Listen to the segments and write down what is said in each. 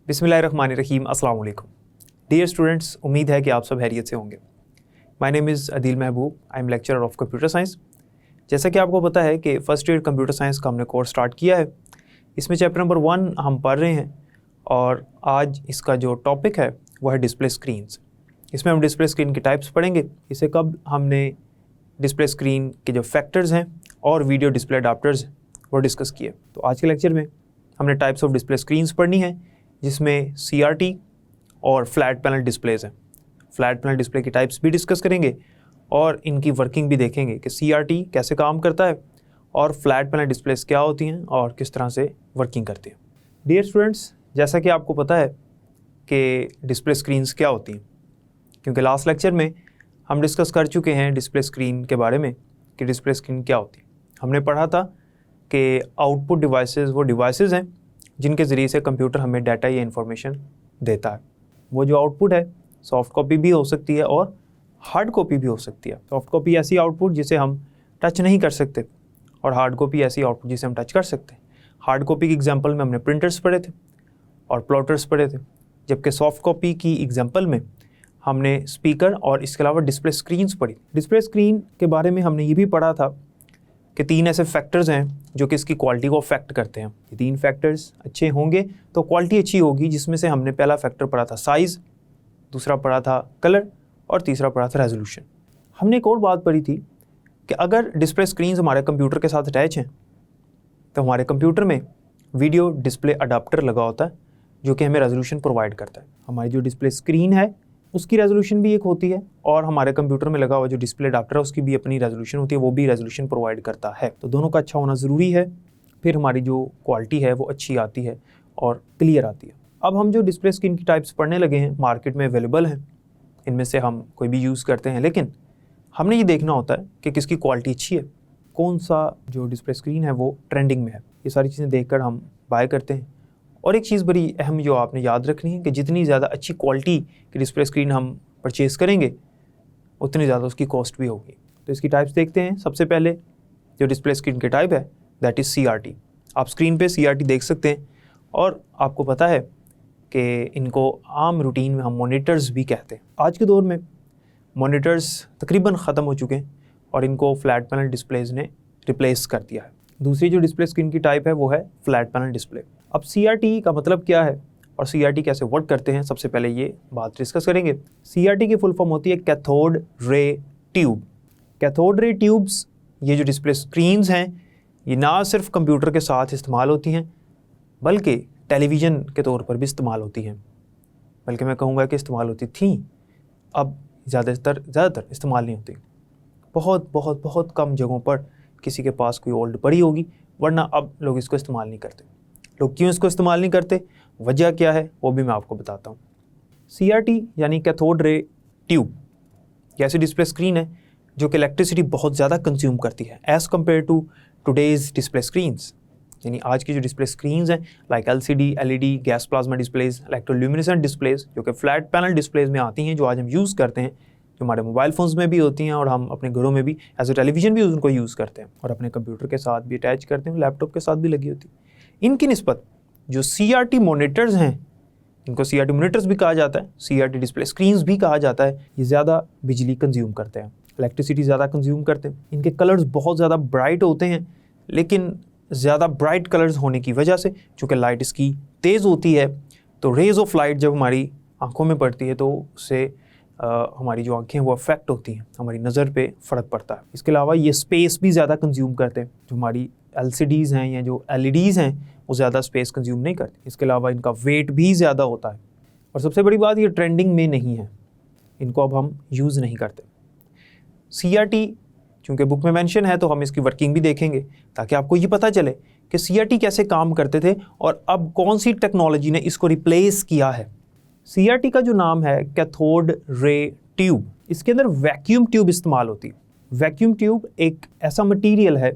बिस्मिल्लाहिर्रहमानिर्रहीम, अस्सलाम वालेकुम। डियर स्टूडेंट्स, उम्मीद है कि आप सब खैरियत से होंगे। My name is Adeel Mehboob, I am lecturer of computer science. जैसा कि आपको पता है कि फर्स्ट ईयर कंप्यूटर साइंस का हमने कोर्स स्टार्ट किया है। इसमें चैप्टर नंबर 1 हम पढ़ रहे हैं और आज इसका जो टॉपिक है वो है डिस्प्ले स्क्रीन्स। इसमें हम डिस्प्ले स्क्रीन की टाइप्स पढ़ेंगे। इससे कब हमने डिस्प्ले स्क्रीन के जो फैक्टर्स हैं और वीडियो डिस्प्ले अडाप्टर्स वो डिस्कस किए। तो आज के लेक्चर में हमने टाइप्स ऑफ डिस्प्ले स्क्रीन्स पढ़नी है, जिसमें CRT और फ्लैट पैनल डिस्प्लेज हैं। फ्लैट पैनल डिस्प्ले की टाइप्स भी डिस्कस करेंगे और इनकी वर्किंग भी देखेंगे कि CRT कैसे काम करता है और फ्लैट पैनल डिस्प्लेस क्या होती हैं और किस तरह से वर्किंग करती हैं। डियर स्टूडेंट्स, जैसा कि आपको पता है कि डिस्प्ले स्क्रीन्स क्या होती हैं, क्योंकि लास्ट लेक्चर में हम डिस्कस कर चुके हैं डिस्प्ले स्क्रीन के बारे में कि डिस्प्ले स्क्रीन क्या होती है। हमने पढ़ा था कि आउटपुट डिवाइसेस वो डिवाइसेस हैं जिनके ज़रिए से कंप्यूटर हमें डाटा या इन्फॉर्मेशन देता है। वो जो आउटपुट है सॉफ्ट कॉपी भी हो सकती है और हार्ड कॉपी भी हो सकती है। सॉफ्ट कॉपी ऐसी आउटपुट जिसे हम टच नहीं कर सकते और हार्ड कॉपी ऐसी आउटपुट जिसे हम टच कर सकते हैं। हार्ड कॉपी की एग्जांपल में हमने प्रिंटर्स पढ़े थे और प्लॉटर्स पढ़े थे, जबकि सॉफ्ट कॉपी की एग्जांपल में हमने स्पीकर और इसके अलावा डिस्प्ले स्क्रीन्स पढ़ी। डिस्प्ले स्क्रीन के बारे में हमने ये भी पढ़ा था कि 3 ऐसे फैक्टर्स हैं जो कि इसकी क्वालिटी को अफेक्ट करते हैं। ये 3 फैक्टर्स अच्छे होंगे तो क्वालिटी अच्छी होगी, जिसमें से हमने पहला फैक्टर पढ़ा था साइज़, दूसरा पढ़ा था कलर और तीसरा पढ़ा था रेजोल्यूशन। हमने एक और बात पढ़ी थी कि अगर डिस्प्ले स्क्रीन्स हमारे कंप्यूटर के साथ अटैच हैं तो हमारे कंप्यूटर में वीडियो डिस्प्ले अडाप्टर लगा होता है जो कि हमें रेजोल्यूशन प्रोवाइड करता है। हमारी जो डिस्प्ले स्क्रीन है उसकी रेजोल्यूशन भी एक होती है और हमारे कंप्यूटर में लगा हुआ जो डिस्प्ले अडाप्टर है उसकी भी अपनी रेजोल्यूशन होती है, वो भी रेजोल्यूशन प्रोवाइड करता है। तो दोनों का अच्छा होना ज़रूरी है, फिर हमारी जो क्वालिटी है वो अच्छी आती है और क्लियर आती है। अब हम जो डिस्प्ले स्क्रीन की टाइप्स पढ़ने लगे हैं, मार्केट में अवेलेबल हैं, इनमें से हम कोई भी यूज़ करते हैं, लेकिन हमने ये देखना होता है कि किसकी क्वालिटी अच्छी है, कौन सा जो डिस्प्ले स्क्रीन है वो ट्रेंडिंग में है। ये सारी चीज़ें देखकर हम बाय करते हैं। और एक चीज़ बड़ी अहम जो आपने याद रखनी है कि जितनी ज़्यादा अच्छी क्वालिटी की डिस्प्ले स्क्रीन हम परचेज़ करेंगे उतनी ज़्यादा उसकी कॉस्ट भी होगी। तो इसकी टाइप्स देखते हैं। सबसे पहले जो डिस्प्ले स्क्रीन की टाइप है दैट इज़ CRT। आप स्क्रीन पे CRT देख सकते हैं और आपको पता है कि इनको आम रूटीन में हम मॉनिटर्स भी कहते हैं। आज के दौर में मॉनिटर्स तकरीबन ख़त्म हो चुके हैं और इनको फ्लैट पैनल डिस्प्लेज ने रिप्लेस कर दिया है। दूसरी जो डिस्प्ले स्क्रीन की टाइप है वो है फ्लैट पैनल डिस्प्ले। अब CRT का मतलब क्या है और CRT कैसे वर्क करते हैं, सबसे पहले ये बात डिस्कस करेंगे। CRT की फुल फॉर्म होती है cathode ray tube. Cathode ray tubes ये जो डिस्प्ले स्क्रीन्स हैं ये ना सिर्फ कंप्यूटर के साथ इस्तेमाल होती हैं बल्कि टेलीविज़न के तौर पर भी इस्तेमाल होती हैं, बल्कि मैं कहूँगा कि इस्तेमाल होती थी, अब ज़्यादातर इस्तेमाल नहीं होती। बहुत बहुत बहुत कम जगहों पर किसी के पास कोई ओल्ड पड़ी होगी, वरना अब लोग इसको इस्तेमाल नहीं करते। लोग क्यों इसको इस्तेमाल नहीं करते, वजह क्या है वो भी मैं आपको बताता हूँ। CRT यानी कैथोड रे ट्यूब ये ऐसी डिस्प्ले स्क्रीन है जो कि इलेक्ट्रिसिटी बहुत ज़्यादा कंज्यूम करती है as compare to today's display screens. यानी आज की जो डिस्प्ले स्क्रीन्स हैं like LCD, LED, gas plasma displays, electroluminescent displays जो कि फ्लैट पैनल डिस्प्लेज में आती हैं, जो आज हम यूज़ करते हैं, जो हमारे मोबाइल फ़ोन्स में भी होती हैं और हम अपने घरों में भी एज ए टेलीविज़न भी उनको यूज़ करते हैं और अपने कंप्यूटर के साथ भी अटैच करते हैं, लैपटॉप के साथ भी लगी होती है। इनकी निस्बत जो CRT मॉनिटर्स हैं, इनको CRT मॉनिटर्स भी कहा जाता है, CRT डिस्प्ले स्क्रीन्स भी कहा जाता है, ये ज़्यादा बिजली कंज्यूम करते हैं, इलेक्ट्रिसिटी ज़्यादा कंज्यूम करते हैं। इनके कलर्स बहुत ज़्यादा ब्राइट होते हैं, लेकिन ज़्यादा ब्राइट कलर्स होने की वजह से चूँकि लाइट इसकी तेज़ होती है तो रेज़ ऑफ लाइट जब हमारी आँखों में पड़ती है तो उससे हमारी जो आँखें वो अफेक्ट होती हैं, हमारी नज़र पे फ़र्क पड़ता है। इसके अलावा ये स्पेस भी ज़्यादा कंज्यूम करते हैं। जो हमारी LCDs हैं या जो LEDs हैं वो ज़्यादा स्पेस कंज्यूम नहीं करती। इसके अलावा इनका वेट भी ज़्यादा होता है और सबसे बड़ी बात ये ट्रेंडिंग में नहीं है, इनको अब हम यूज़ नहीं करते। CRT चूँकि बुक में मेंशन है तो हम इसकी वर्किंग भी देखेंगे ताकि आपको ये पता चले कि CRT कैसे काम करते थे और अब कौन सी टेक्नोलॉजी ने इसको रिप्लेस किया है। CRT का जो नाम है कैथोड रे ट्यूब, इसके अंदर वैक्यूम ट्यूब इस्तेमाल होती है। वैक्यूम ट्यूब एक ऐसा मटीरियल है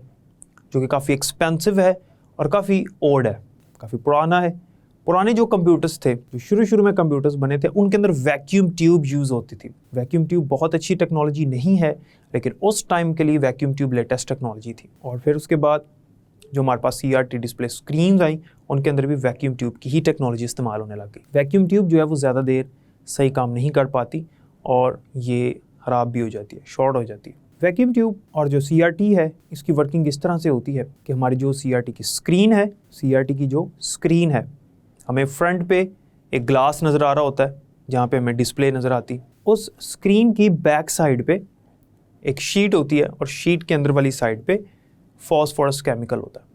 जो कि काफ़ी एक्सपेंसिव है और काफ़ी ओल्ड है, काफ़ी पुराना है। पुराने जो कंप्यूटर्स थे, जो शुरू में कंप्यूटर्स बने थे, उनके अंदर वैक्यूम ट्यूब यूज़ होती थी। वैक्यूम ट्यूब बहुत अच्छी टेक्नोलॉजी नहीं है, लेकिन उस टाइम के लिए वैक्यूम ट्यूब लेटेस्ट टेक्नोलॉजी थी। और फिर उसके बाद जो हमारे पास CRT डिस्प्ले स्क्रीन आई उनके अंदर भी वैक्यूम ट्यूब की ही टेक्नोलॉजी इस्तेमाल होने लग गई। वैक्यूम ट्यूब जो है वो ज़्यादा देर सही काम नहीं कर पाती और ये ख़राब भी हो जाती है, शॉर्ट हो जाती है। वैक्यूम ट्यूब और जो CRT है इसकी वर्किंग इस तरह से होती है कि हमारी जो CRT की स्क्रीन है, CRT की जो स्क्रीन है, हमें फ्रंट पे एक ग्लास नज़र आ रहा होता है जहाँ पे हमें डिस्प्ले नज़र आती है। उस स्क्रीन की बैक साइड पे एक शीट होती है और शीट के अंदर वाली साइड पे फॉस्फोरस केमिकल होता है।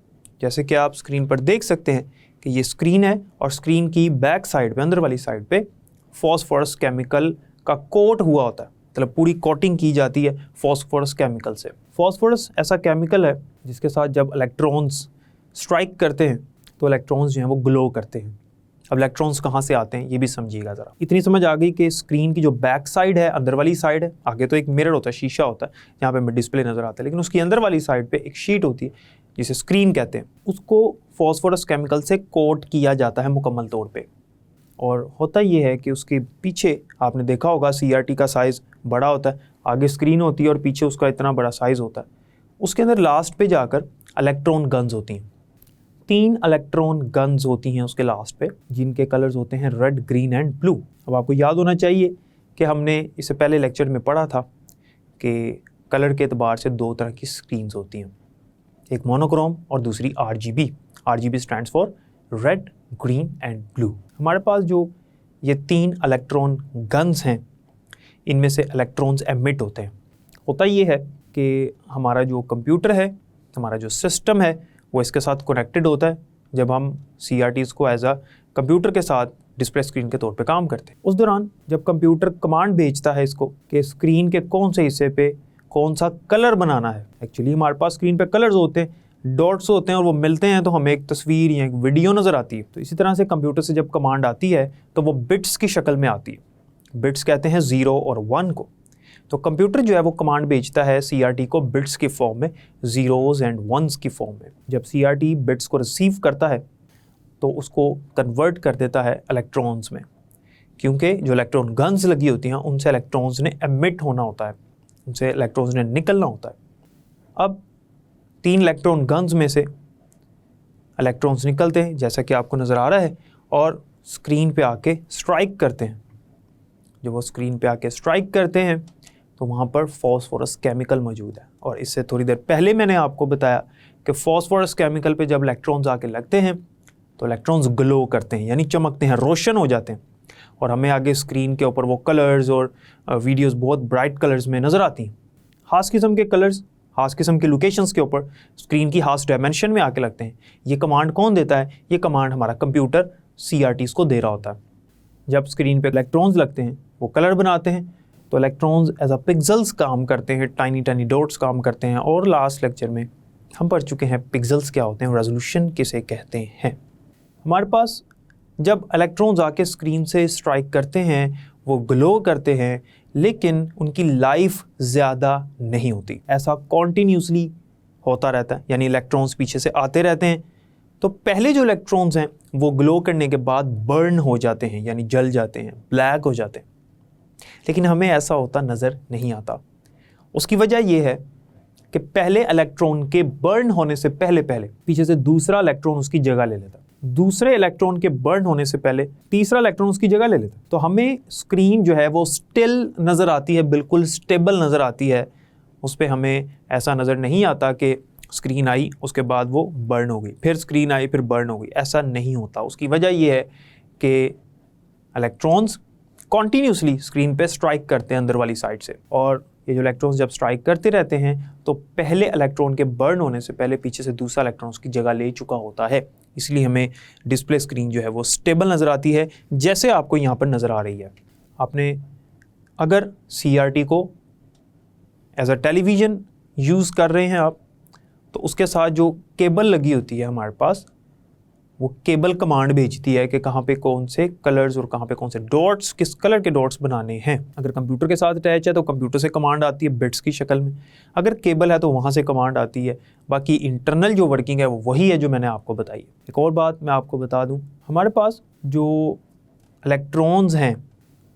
जैसे कि आप स्क्रीन पर देख सकते हैं कि ये स्क्रीन है और स्क्रीन की बैक साइड पे, अंदर वाली साइड पे फॉस्फोरस केमिकल का कोट हुआ होता है, मतलब पूरी कोटिंग की जाती है फॉस्फोरस केमिकल से। फॉस्फोरस ऐसा केमिकल है जिसके साथ जब इलेक्ट्रॉन्स स्ट्राइक करते हैं तो इलेक्ट्रॉन्स जो हैं वो ग्लो करते हैं। अब इलेक्ट्रॉन्स कहाँ से आते हैं ये भी समझिएगा ज़रा। इतनी समझ आ गई कि स्क्रीन की जो बैक साइड है, अंदर वाली साइड है, आगे तो एक मिरर होता है, शीशा होता है जहाँ पे हमें डिस्प्ले नज़र आता है, लेकिन उसकी अंदर वाली साइड पे एक शीट होती है जिसे स्क्रीन कहते हैं, उसको फॉस्फोरस केमिकल से कोट किया जाता है मुकम्मल तौर पे। और होता ये है कि उसके पीछे आपने देखा होगा CRT का साइज़ बड़ा होता है, आगे स्क्रीन होती है और पीछे उसका इतना बड़ा साइज़ होता है। उसके अंदर लास्ट पे जाकर इलेक्ट्रॉन गन्स होती हैं, 3 इलेक्ट्रॉन गन्स होती हैं उसके लास्ट पे, जिनके कलर्स होते हैं रेड, ग्रीन एंड ब्लू। अब आपको याद होना चाहिए कि हमने इससे पहले लेक्चर में पढ़ा था कि कलर के एतबार से 2 तरह की स्क्रीन्स होती हैं, एक मोनोक्रोम और दूसरी RGB। RGB stands for red, green and blue. हमारे पास जो ये 3 इलेक्ट्रॉन गन्स हैं इनमें से इलेक्ट्रॉन्स एमिट होते हैं। होता ये है कि हमारा जो कंप्यूटर है, हमारा जो सिस्टम है वो इसके साथ कनेक्टेड होता है जब हम CRTs को एज अ कंप्यूटर के साथ डिस्प्ले स्क्रीन के तौर पे काम करते हैं। उस दौरान जब कंप्यूटर कमांड भेजता है इसको कि स्क्रीन के कौन से हिस्से पे कौन सा कलर बनाना है, एक्चुअली हमारे पास स्क्रीन पे कलर्स होते हैं, डॉट्स होते हैं और वो मिलते हैं तो हमें एक तस्वीर या एक वीडियो नज़र आती है। तो इसी तरह से कंप्यूटर से जब कमांड आती है तो वो बिट्स की शक्ल में आती है। बिट्स कहते हैं 0 और 1 को। तो कंप्यूटर जो है वो कमांड भेजता है CRT को बिट्स की फॉर्म में, 0s एंड 1s की फॉर्म में। जब CRT बिट्स को रिसीव करता है तो उसको कन्वर्ट कर देता है इलेक्ट्रॉन्स में, क्योंकि जो इलेक्ट्रॉन गन्स लगी होती हैं उनसे इलेक्ट्रॉन्स ने एमिट होना होता है, उनसे इलेक्ट्रॉन्स ने निकलना होता है। अब 3 इलेक्ट्रॉन गन्स में से इलेक्ट्रॉन्स निकलते हैं जैसा कि आपको नज़र आ रहा है और स्क्रीन पे आके स्ट्राइक करते हैं। जब वो स्क्रीन पे आके स्ट्राइक करते हैं तो वहाँ पर फॉस्फोरस केमिकल मौजूद है। और इससे थोड़ी देर पहले मैंने आपको बताया कि फॉस्फोरस केमिकल पे जब इलेक्ट्रॉन्स आके लगते हैं तो इलेक्ट्रॉन्स ग्लो करते हैं, यानी चमकते हैं, रोशन हो जाते हैं और हमें आगे स्क्रीन के ऊपर वो कलर्स और वीडियोस बहुत ब्राइट कलर्स में नज़र आती हैं। खास किस्म के कलर्स, खास किस्म के लोकेशंस के ऊपर स्क्रीन की खास डायमेंशन में आके लगते हैं। ये कमांड कौन देता है? ये कमांड हमारा कंप्यूटर CRTs को दे रहा होता है। जब स्क्रीन पे इलेक्ट्रॉन्स लगते हैं वो कलर बनाते हैं, तो इलेक्ट्रॉन्स एज अ पिक्सेल्स काम करते हैं, टाइनी टाइनी डॉट्स काम करते हैं। और लास्ट लेक्चर में हम पढ़ चुके हैं पिक्सेल्स क्या होते हैं, रेजोल्यूशन किसे कहते हैं। हमारे पास जब इलेक्ट्रॉन्स आके स्क्रीन से स्ट्राइक करते हैं वो ग्लो करते हैं, लेकिन उनकी लाइफ ज़्यादा नहीं होती। ऐसा कॉन्टीन्यूसली होता रहता है, यानी इलेक्ट्रॉन्स पीछे से आते रहते हैं। तो पहले जो इलेक्ट्रॉन्स हैं वो ग्लो करने के बाद बर्न हो जाते हैं, यानी जल जाते हैं, ब्लैक हो जाते हैं, लेकिन हमें ऐसा होता नज़र नहीं आता। उसकी वजह यह है कि पहले इलेक्ट्रॉन के बर्न होने से पहले पीछे से दूसरा इलेक्ट्रॉन उसकी जगह ले लेता, दूसरे इलेक्ट्रॉन के बर्न होने से पहले तीसरा इलेक्ट्रॉन उसकी जगह ले लेता। तो हमें स्क्रीन जो है वो स्टिल नज़र आती है, बिल्कुल स्टेबल नज़र आती है। उस पर हमें ऐसा नज़र नहीं आता कि स्क्रीन आई उसके बाद वो बर्न हो गई, फिर स्क्रीन आई फिर बर्न हो गई, ऐसा नहीं होता। उसकी वजह यह है कि इलेक्ट्रॉन्स कॉन्टीन्यूसली स्क्रीन पे स्ट्राइक करते हैं अंदर वाली साइड से, और ये जो इलेक्ट्रॉन्स जब स्ट्राइक करते रहते हैं तो पहले इलेक्ट्रॉन के बर्न होने से पहले पीछे से दूसरा इलेक्ट्रॉन उसकी जगह ले चुका होता है। इसलिए हमें डिस्प्ले स्क्रीन जो है वो स्टेबल नज़र आती है, जैसे आपको यहाँ पर नज़र आ रही है। आपने अगर CRT को एज अ टेलीविज़न यूज़ कर रहे हैं आप, तो उसके साथ जो केबल लगी होती है हमारे पास, वो केबल कमांड भेजती है कि कहाँ पे कौन से कलर्स और कहाँ पे कौन से डॉट्स, किस कलर के डॉट्स बनाने हैं। अगर कंप्यूटर के साथ अटैच है तो कंप्यूटर से कमांड आती है बिट्स की शक्ल में, अगर केबल है तो वहाँ से कमांड आती है। बाकी इंटरनल जो वर्किंग है वो वही है जो मैंने आपको बताई है। एक और बात मैं आपको बता दूँ, हमारे पास जो इलेक्ट्रॉन्स हैं,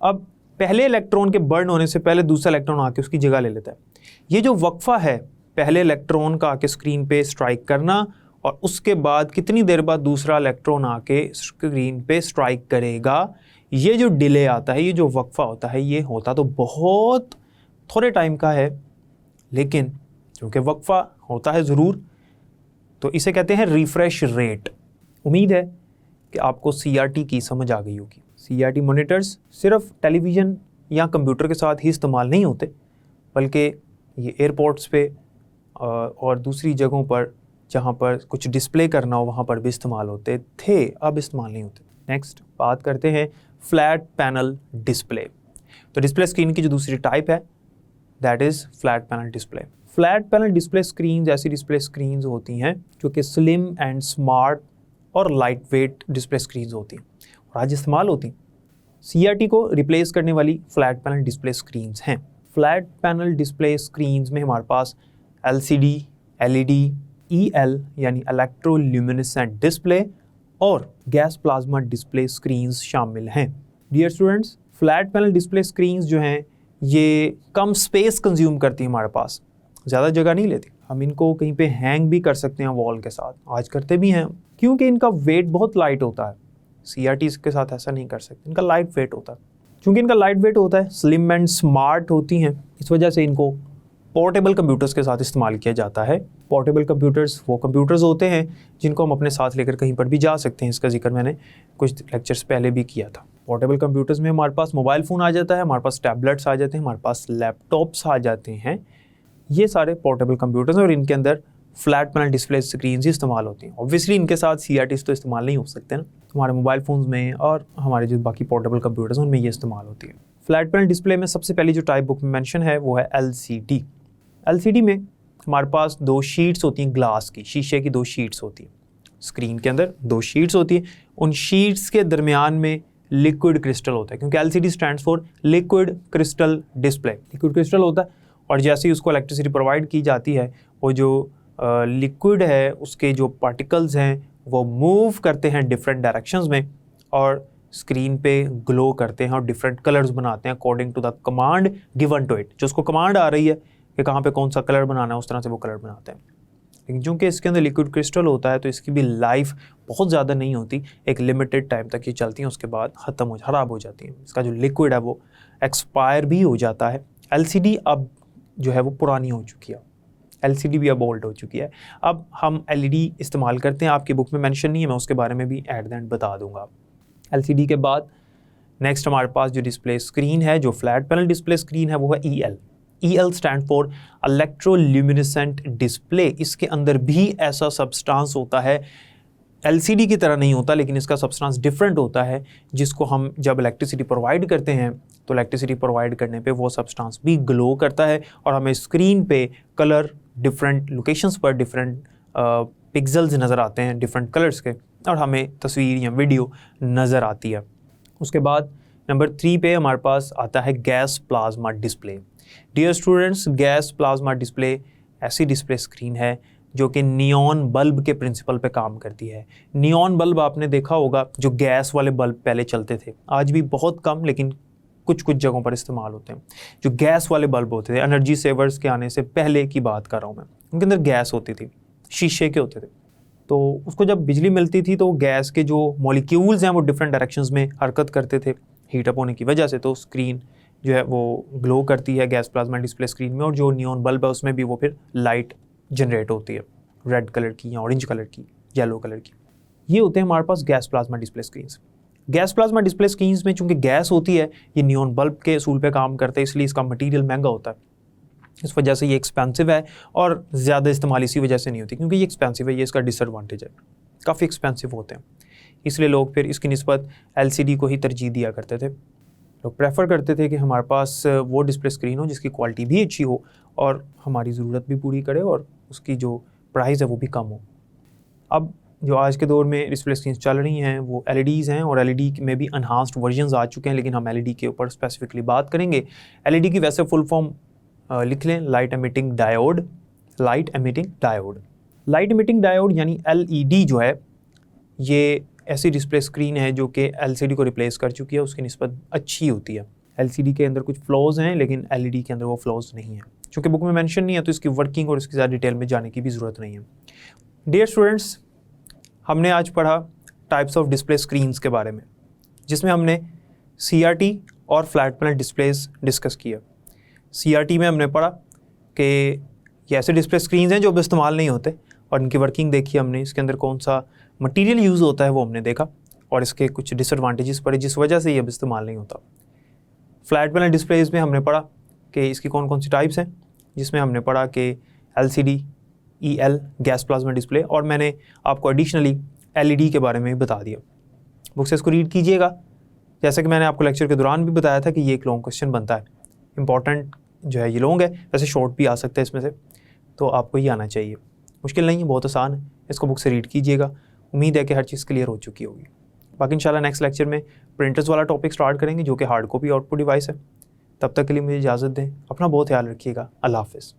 अब पहले इलेक्ट्रॉन के बर्न होने से पहले दूसरा इलेक्ट्रॉन आके उसकी जगह ले लेता है। ये जो वक्फा है, पहले इलेक्ट्रॉन का आके स्क्रीन पे स्ट्राइक करना और उसके बाद कितनी देर बाद दूसरा इलेक्ट्रॉन आके स्क्रीन पे स्ट्राइक करेगा। ये जो डिले आता है, ये जो वक्फा होता है, ये होता तो बहुत थोड़े टाइम का है, लेकिन क्योंकि वक्फा होता है ज़रूर, तो इसे कहते हैं रिफ्रेश रेट। उम्मीद है कि आपको CRT की समझ आ गई होगी। CRT मॉनिटर्स सिर्फ टेलीविज़न या कंप्यूटर के साथ ही इस्तेमाल नहीं होते, बल्कि ये एयरपोर्ट्स पे और दूसरी जगहों पर जहाँ पर कुछ डिस्प्ले करना हो वहाँ पर भी इस्तेमाल होते थे, अब इस्तेमाल नहीं होते। नेक्स्ट बात करते हैं फ्लैट पैनल डिस्प्ले। तो डिस्प्ले स्क्रीन की जो दूसरी टाइप है that is flat panel display. Flat panel display screen ऐसी डिस्प्ले स्क्रीन होती हैं जो कि स्लिम एंड स्मार्ट और लाइट वेट डिस्प्ले स्क्रीन होती हैं और आज इस्तेमाल होती हैं। CRT को रिप्लेस करने वाली फ्लैट पैनल डिस्प्ले स्क्रीन्स हैं। फ्लैट पैनल डिस्प्ले स्क्रीन्स में हमारे पास LCD, LED, EL यानी इलेक्ट्रोल्यूमिनेसेंट डिस्प्ले और गैस प्लाज्मा डिस्प्ले स्क्रीन्स शामिल हैं। Dear students, flat panel display screens जो हैं ये कम स्पेस कंज्यूम करती हैं, हमारे पास ज़्यादा जगह नहीं लेती। हम इनको कहीं पे हैंग भी कर सकते हैं वॉल के साथ, आज करते भी हैं, क्योंकि इनका वेट बहुत लाइट होता है। CRT के साथ ऐसा नहीं कर सकते, इनका लाइट वेट होता है। क्योंकि इनका लाइट वेट होता है, स्लिम एंड स्मार्ट होती हैं, इस वजह से इनको पोर्टेबल कंप्यूटर्स के साथ इस्तेमाल किया जाता है। पोर्टेबल कंप्यूटर्स वो कंप्यूटर्स होते हैं जिनको हम अपने साथ लेकर कहीं पर भी जा सकते हैं। इसका जिक्र मैंने कुछ लेक्चर्स पहले भी किया था। पोर्टेबल कंप्यूटर्स में हमारे पास मोबाइल फ़ोन आ जाता है, हमारे पास टैबलेट्स आ जाते हैं, हमारे पास लैपटॉप्स आ जाते हैं। ये सारे पोर्टेबल कंप्यूटर्स हैं और इनके अंदर फ्लैट पैनल डिस्प्ले स्क्रीन ही इस्तेमाल होती हैं। ऑब्वियसली इनके साथ CRTs तो इस्तेमाल नहीं हो सकते ना, हमारे मोबाइल फ़ोन्स में और हमारे जो बाकी पोर्टेबल कंप्यूटर्स हैं उनमें ये इस्तेमाल होती है। फ्लैट पैनल डिस्प्ले में सबसे पहली जो टाइप बुक में मेंशन है वो है LCD। LCD में हमारे पास 2 शीट्स होती हैं, ग्लास की, शीशे की 2 शीट्स होती हैं। स्क्रीन के अंदर 2 शीट्स होती हैं, उन शीट्स के दरमियान में लिक्विड क्रिस्टल होता है, क्योंकि LCD stands for liquid crystal display. Liquid crystal होता है और जैसे ही उसको इलेक्ट्रिसिटी प्रोवाइड की जाती है, वो जो लिक्विड है उसके जो पार्टिकल्स हैं वो मूव करते हैं डिफरेंट डायरेक्शंस में और स्क्रीन पे ग्लो करते हैं और डिफरेंट कलर्स बनाते हैं according to the command given to it. जो उसको कमांड आ रही है कि कहाँ पे कौन सा कलर बनाना है, उस तरह से वो कलर बनाते हैं। लेकिन चूँकि इसके अंदर लिक्विड क्रिस्टल होता है तो इसकी भी लाइफ बहुत ज़्यादा नहीं होती, एक लिमिटेड टाइम तक ये चलती हैं, उसके बाद ख़राब हो जाती हैं। इसका जो लिक्विड है वो एक्सपायर भी हो जाता है। LCD अब जो है वो पुरानी हो चुकी है, LCD भी अब ओल्ड हो चुकी है। अब हम LED इस्तेमाल करते हैं, आपकी बुक में मेंशन नहीं है, मैं उसके बारे में भी एट द एंड बता दूंगा। LCD के बाद नेक्स्ट हमारे पास जो डिस्प्ले स्क्रीन है, जो फ्लैट पैनल डिस्प्ले स्क्रीन है, वो है EL। EL stand for electroluminescent display. इसके अंदर भी ऐसा सब्सटेंस होता है, LCD की तरह नहीं होता लेकिन इसका सब्सटेंस डिफरेंट होता है, जिसको हम जब इलेक्ट्रिसिटी प्रोवाइड करते हैं तो इलेक्ट्रिसिटी प्रोवाइड करने पे वो सब्सटेंस भी ग्लो करता है और हमें स्क्रीन पे कलर डिफरेंट लोकेशंस पर डिफरेंट पिक्सेल्स नज़र आते हैं डिफरेंट कलर्स के, और हमें तस्वीर या वीडियो नज़र आती है। उसके बाद नंबर 3 पे हमारे पास आता है gas plasma display. Dear students, gas plasma display ऐसी डिस्प्ले स्क्रीन है जो कि नियॉन बल्ब के प्रिंसिपल पे काम करती है। नियॉन बल्ब आपने देखा होगा, जो गैस वाले बल्ब पहले चलते थे, आज भी बहुत कम लेकिन कुछ कुछ जगहों पर इस्तेमाल होते हैं। जो गैस वाले बल्ब होते थे, एनर्जी सेवर्स के आने से पहले की बात कर रहा हूँ मैं, उनके अंदर गैस होती थी, शीशे के होते थे। तो उसको जब बिजली मिलती थी तो गैस के जो मॉलिक्यूल्स हैं वो डिफरेंट डायरेक्शंस में हरकत करते थे हीट अप होने की वजह से, तो स्क्रीन जो है वो ग्लो करती है गैस प्लाज्मा डिस्प्ले स्क्रीन में, और जो नियॉन बल्ब है उसमें भी वो फिर लाइट जनरेट होती है, रेड कलर की या ऑरेंज कलर की, येलो कलर की। ये होते हैं हमारे पास gas plasma display screens. Gas plasma display screens में चूंकि गैस होती है, ये नियॉन बल्ब के असूल पे काम करते हैं, इसलिए इसका मटेरियल महंगा होता है। इस वजह से ये एक्सपेंसिव है और ज़्यादा इस्तेमाल इसी वजह से नहीं होती, क्योंकि ये एक्सपेंसिव है, ये इसका डिसएडवांटेज है, काफ़ी एक्सपेंसिव होते हैं। इसलिए लोग फिर इसकी निस्बत LCD को ही तरजीह दिया करते थे। लोग प्रेफर करते थे कि हमारे पास वो डिस्प्ले स्क्रीन हो जिसकी क्वालिटी भी अच्छी हो और हमारी ज़रूरत भी पूरी करे और उसकी जो प्राइस है वो भी कम हो। अब जो आज के दौर में डिस्प्ले स्क्रीन्स चल रही हैं वो LEDs हैं, और LED में भी अनहांस्ड वर्जन्स आ चुके हैं, लेकिन हम LED के ऊपर स्पेसिफिकली बात करेंगे। LED की वैसे फुल फॉर्म लिख लें, light emitting diode. Light emitting diode, light emitting diode यानी LED जो है, ये ऐसी डिस्प्ले स्क्रीन है जो कि LCD को रिप्लेस कर चुकी है, उसकी निस्बत अच्छी होती है। LCD के अंदर कुछ फ्लॉज हैं लेकिन LED के अंदर वो फ्लॉज नहीं है। चूँकि बुक में मेंशन नहीं है तो इसकी वर्किंग और इसकी ज़्यादा डिटेल में जाने की भी ज़रूरत नहीं है। डियर स्टूडेंट्स, हमने आज पढ़ा टाइप्स ऑफ डिस्प्ले स्क्रीन्स के बारे में, जिसमें हमने CRT और फ्लैट पैनल डिस्प्लेस डिस्कस किया। CRT में हमने पढ़ा कि ये ऐसे डिस्प्ले स्क्रीन्स हैं जो अब इस्तेमाल नहीं होते और इनकी वर्किंग देखी हमने, इसके अंदर कौन सा मटेरियल यूज़ होता है वो हमने देखा और इसके कुछ डिसएडवांटेजेस पड़े जिस वजह से ये अब इस्तेमाल नहीं होता। फ्लैट पैनल डिस्प्लेज में हमने पढ़ा कि इसकी कौन कौन सी टाइप्स हैं, जिसमें हमने पढ़ा कि LCD, EL gas plasma display, और मैंने आपको एडिशनली LED के बारे में भी बता दिया। बुक से इसको रीड कीजिएगा। जैसा कि मैंने आपको लेक्चर के दौरान भी बताया था कि ये एक लॉन्ग क्वेश्चन बनता है, इंपॉर्टेंट जो है ये लॉन्ग है, वैसे शॉर्ट भी आ सकता है इसमें से, तो आपको ये आना चाहिए। मुश्किल नहीं है, बहुत आसान है, इसको बुक से रीड कीजिएगा। उम्मीद है कि हर चीज़ क्लियर हो चुकी होगी। बाकी इंशाल्लाह नेक्स्ट लेक्चर में प्रिंटर्स वाला टॉपिक स्टार्ट करेंगे जो कि हार्ड कॉपी आउटपुट डिवाइस है। तब तक के लिए मुझे इजाज़त दें, अपना बहुत ख्याल रखिएगा। अल्लाह हाफ़िज़।